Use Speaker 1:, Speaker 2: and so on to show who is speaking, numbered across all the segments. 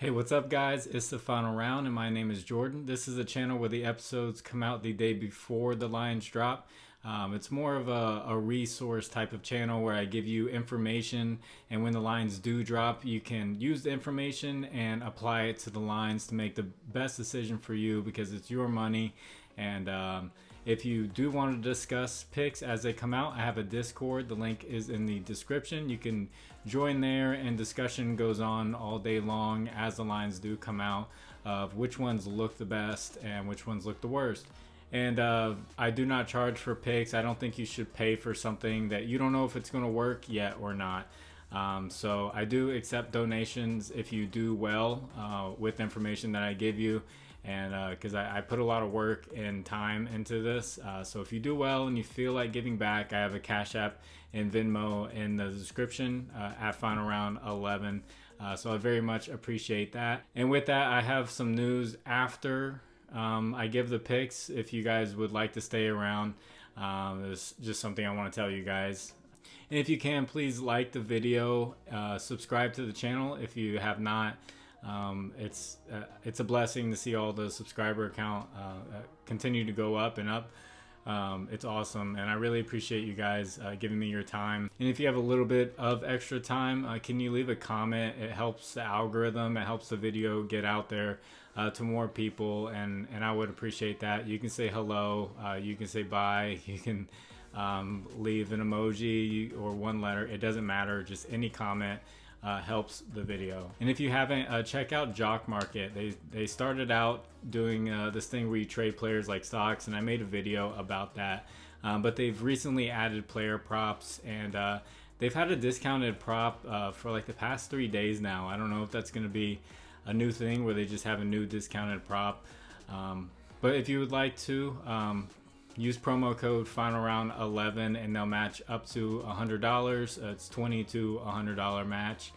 Speaker 1: Hey, what's up, guys? It's the final round, and my name is Jordan. This is a channel where the episodes come out the day before the lines drop. It's more of a resource type of channel where I give you information, and when the lines do drop, you can use the information and apply it to the lines to make the best decision for you because it's your money. And if you do want to discuss picks as they come out, I have a Discord. The link is in the description. You can join there, and discussion goes on all day long as the lines do come out of which ones look the best and which ones look the worst. And I do not charge for picks. I don't think you should pay for something that you don't know if it's going to work yet or not. So I do accept donations if you do well with information that I give you, and because I put a lot of work and time into this. So if you do well and you feel like giving back, I have a Cash App and Venmo in the description at Final Round 11. So I very much appreciate that. And with that, I have some news after I give the picks. If you guys would like to stay around, there's just something I want to tell you guys. And if you can, please like the video, subscribe to the channel if you have not. It's a blessing to see all the subscriber count continue to go up and up. It's awesome, and I really appreciate you guys giving me your time. And if you have a little bit of extra time, can you leave a comment? It helps the algorithm, it helps the video get out there to more people, and I would appreciate that. You can say hello, you can say bye, you can leave an emoji or one letter. It doesn't matter, just any comment helps the video. And if you haven't, check out JOCKMKT. They started out doing this thing where you trade players like stocks, and I made a video about that. But they've recently added player props, and they've had a discounted prop for like the past 3 days now. I don't know if that's going to be a new thing where they just have a new discounted prop. But if you would like to, use promo code FINALROUND11 and they'll match up to $100. It's $20 to $100 match,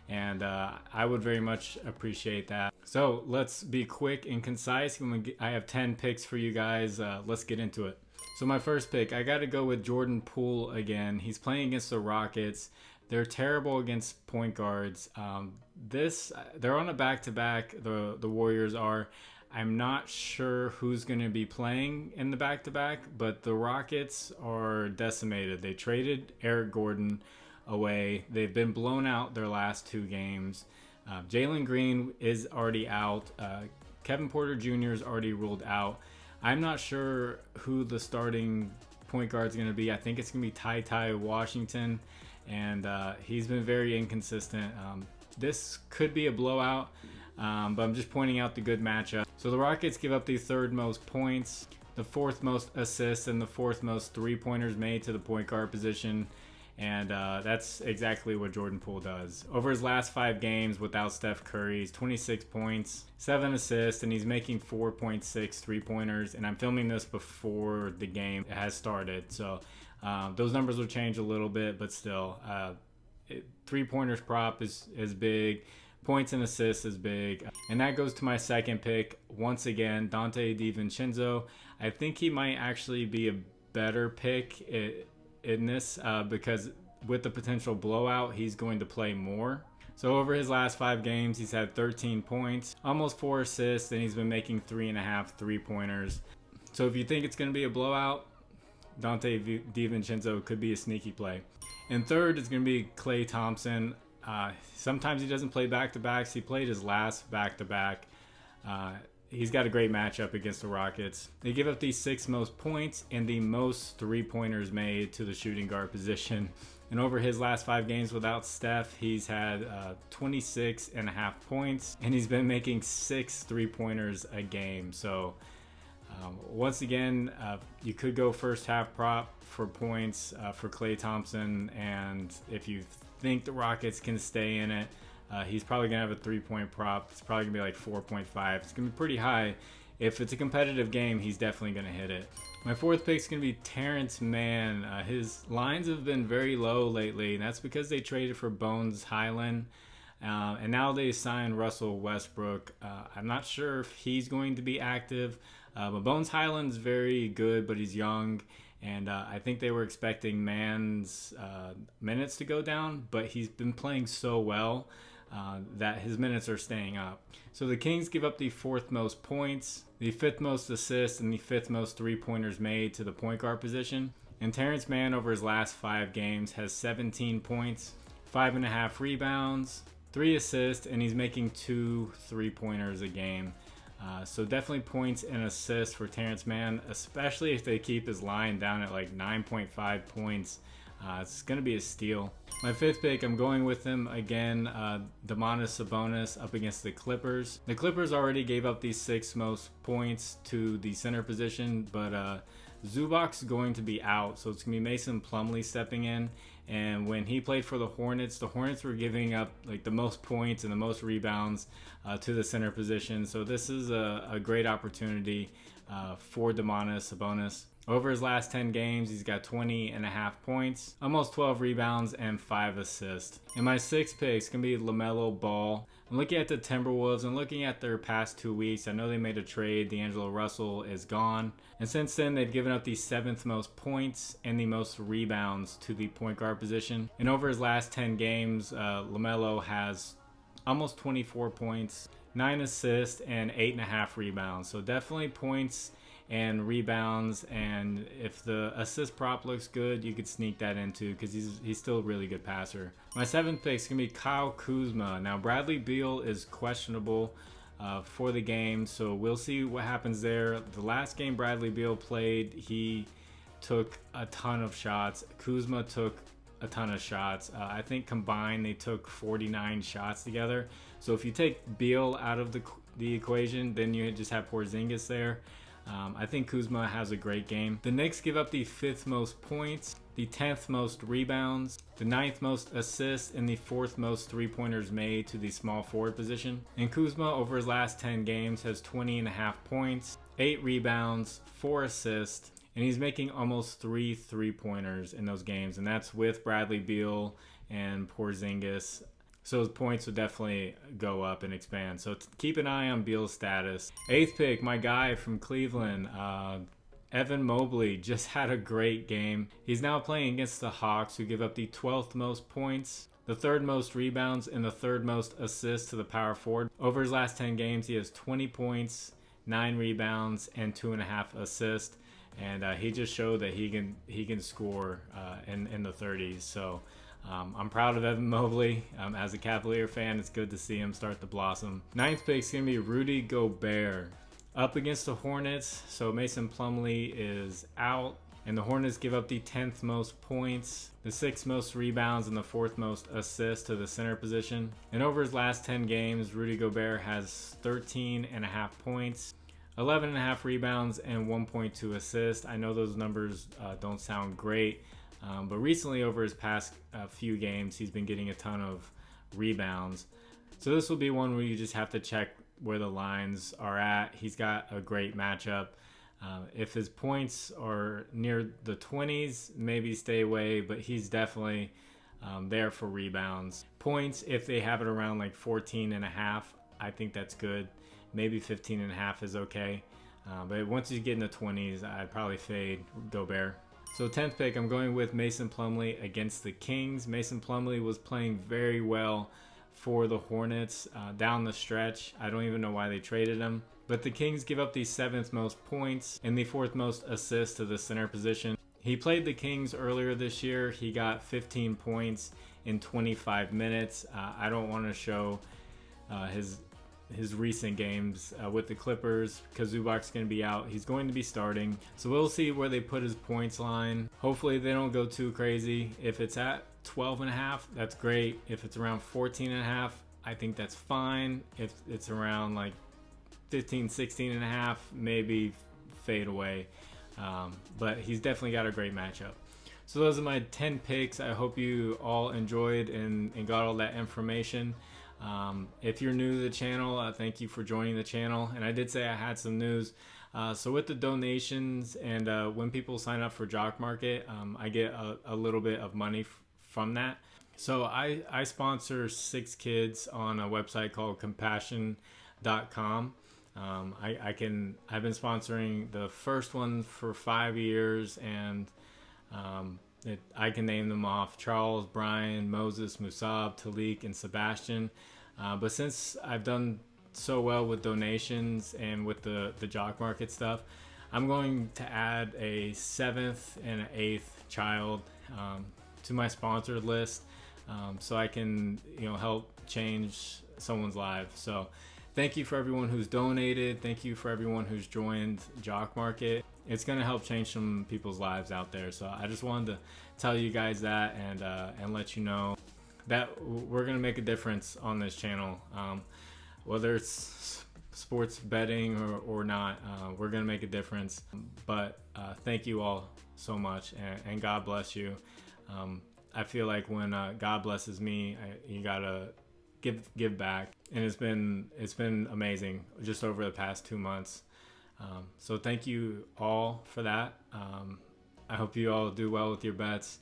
Speaker 1: and I would very much appreciate that. So let's be quick and concise. I have 10 picks for you guys. Let's get into it. So my first pick, I got to go with Jordan Poole again. He's playing against the Rockets. They're terrible against point guards. They're on a back-to-back. The Warriors are. I'm not sure who's going to be playing in the back-to-back, but the Rockets are decimated. They traded Eric Gordon away. They've been blown out their last 2 games. Jalen Green is already out. Kevin Porter Jr. is already ruled out. I'm not sure who the starting point guard is going to be. I think it's going to be Ty Washington, and he's been very inconsistent. This could be a blowout, but I'm just pointing out the good matchup. So the Rockets give up the 3rd most points, the 4th most assists, and the 4th most 3-pointers made to the point guard position. And that's exactly what Jordan Poole does. Over his last 5 games without Steph Curry, he's 26 points, 7 assists, and he's making 4.6 3-pointers. And I'm filming this before the game has started. So those numbers will change a little bit, but still, 3-pointers prop is big. Points and assists is big. And that goes to my second pick. Once again, Donte DiVincenzo. I think he might actually be a better pick in this because with the potential blowout, he's going to play more. So over his last 5 games, he's had 13 points, almost 4 assists, and he's been making 3.5 3-pointers. So if you think it's going to be a blowout, Donte DiVincenzo could be a sneaky play. And third is going to be Klay Thompson. Sometimes he doesn't play back-to-backs. He played his last back-to-back. He's got a great matchup against the Rockets. They give up the 6th most points and the most 3-pointers made to the shooting guard position. And over his last 5 games without Steph, he's had 26.5 points, and he's been making 6 3-pointers a game. So once again, you could go first half prop for points for Klay Thompson, and if you think the Rockets can stay in it, he's probably gonna have a 3-point prop. It's probably gonna be like 4.5. It's gonna be pretty high. If it's a competitive game, he's definitely gonna hit it. My 4th pick is gonna be Terrence Mann. His lines have been very low lately, and that's because they traded for Bones Highland, and now they signed Russell Westbrook. I'm not sure if he's going to be active, but Bones Highland's very good, but he's young. And I think they were expecting Mann's minutes to go down, but he's been playing so well that his minutes are staying up. So the Kings give up the 4th most points, the 5th most assists, and the 5th most 3-pointers made to the point guard position. And Terrence Mann over his last 5 games has 17 points, 5.5 rebounds, 3 assists, and he's making 2 3-pointers a game. So definitely points and assists for Terrence Mann, especially if they keep his line down at like 9.5 points. It's going to be a steal. My 5th pick, I'm going with him again, Domantas Sabonis up against the Clippers. The Clippers already gave up the 6th most points to the center position, but Zubac's going to be out, so it's going to be Mason Plumlee stepping in. And when he played for the Hornets were giving up like the most points and the most rebounds to the center position. So this is a great opportunity for Domantas Sabonis. Over his last 10 games, he's got 20.5 points, almost 12 rebounds, and 5 assists. And my 6th pick is going to be LaMelo Ball. I'm looking at the Timberwolves and looking at their past 2 weeks. I know they made a trade. D'Angelo Russell is gone. And since then, they've given up the 7th most points and the most rebounds to the point guard position. And over his last 10 games, LaMelo has almost 24 points, 9 assists, and 8.5 rebounds. So definitely points and rebounds, and if the assist prop looks good, you could sneak that into because he's still a really good passer. My 7th pick is going to be Kyle Kuzma. Now Bradley Beal is questionable for the game, so we'll see what happens there. The last game Bradley Beal played, he took a ton of shots. Kuzma took a ton of shots. I think combined they took 49 shots together. So if you take Beal out of the equation, then you just have Porzingis there. I think Kuzma has a great game. The Knicks give up the 5th most points, the 10th most rebounds, the 9th most assists, and the 4th most 3-pointers made to the small forward position. And Kuzma over his last 10 games has 20.5 points, 8 rebounds, 4 assists, and he's making almost 3 3-pointers in those games. And that's with Bradley Beal and Porzingis. So his points would definitely go up and expand. So keep an eye on Beal's status. 8th pick, my guy from Cleveland, Evan Mobley, just had a great game. He's now playing against the Hawks, who give up the 12th most points, the 3rd most rebounds, and the 3rd most assists to the power forward. Over his last 10 games, he has 20 points, 9 rebounds, and 2.5 assists. And he just showed that he can score in the 30s. So I'm proud of Evan Mobley. As a Cavalier fan, it's good to see him start to blossom. 9th pick is going to be Rudy Gobert up against the Hornets. So Mason Plumlee is out, and the Hornets give up the 10th most points, the 6th most rebounds, and the 4th most assists to the center position. And over his last 10 games, Rudy Gobert has 13.5 points, 11.5 rebounds, and 1.2 assists. I know those numbers don't sound great. But recently, over his past few games, he's been getting a ton of rebounds. So this will be one where you just have to check where the lines are at. He's got a great matchup. If his points are near the 20s, maybe stay away, but he's definitely there for rebounds. Points, if they have it around like 14.5, I think that's good. Maybe 15.5 is okay. But once you get in the 20s, I'd probably fade Gobert. So 10th pick, I'm going with Mason Plumlee against the Kings. Mason Plumlee was playing very well for the Hornets down the stretch. I don't even know why they traded him. But the Kings give up the 7th most points and the 4th most assists to the center position. He played the Kings earlier this year. He got 15 points in 25 minutes. I don't want to show his recent games with the Clippers because Zubac's going to be out. He's going to be starting. So we'll see where they put his points line. Hopefully they don't go too crazy. If it's at 12.5, that's great. If it's around 14.5, I think that's fine. If it's around like 15, 16.5, maybe fade away. But he's definitely got a great matchup. So those are my 10 picks. I hope you all enjoyed and got all that information. If you're new to the channel, thank you for joining the channel. And I did say I had some news. So with the donations and when people sign up for Jock Market, I get a little bit of money from that. So I sponsor 6 kids on a website called compassion.com. I've been sponsoring the first one for 5 years, and I can name them off: Charles, Brian, Moses, Musab, Talik, and Sebastian. But since I've done so well with donations and with the jock market stuff, I'm going to add a 7th and an 8th child to my sponsored list, so I can help change someone's life. So thank you for everyone who's donated. Thank you for everyone who's joined Jock Market. It's going to help change some people's lives out there. So I just wanted to tell you guys that and let you know that we're going to make a difference on this channel. Whether it's sports betting or not, we're going to make a difference. But thank you all so much, and God bless you. I feel like when God blesses me, you gotta give back, and it's been amazing just over the past 2 months. So thank you all for that. I hope you all do well with your bets.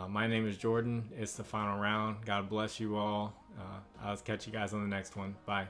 Speaker 1: My name is Jordan. It's the final round. God bless you all. I'll catch you guys on the next one. Bye.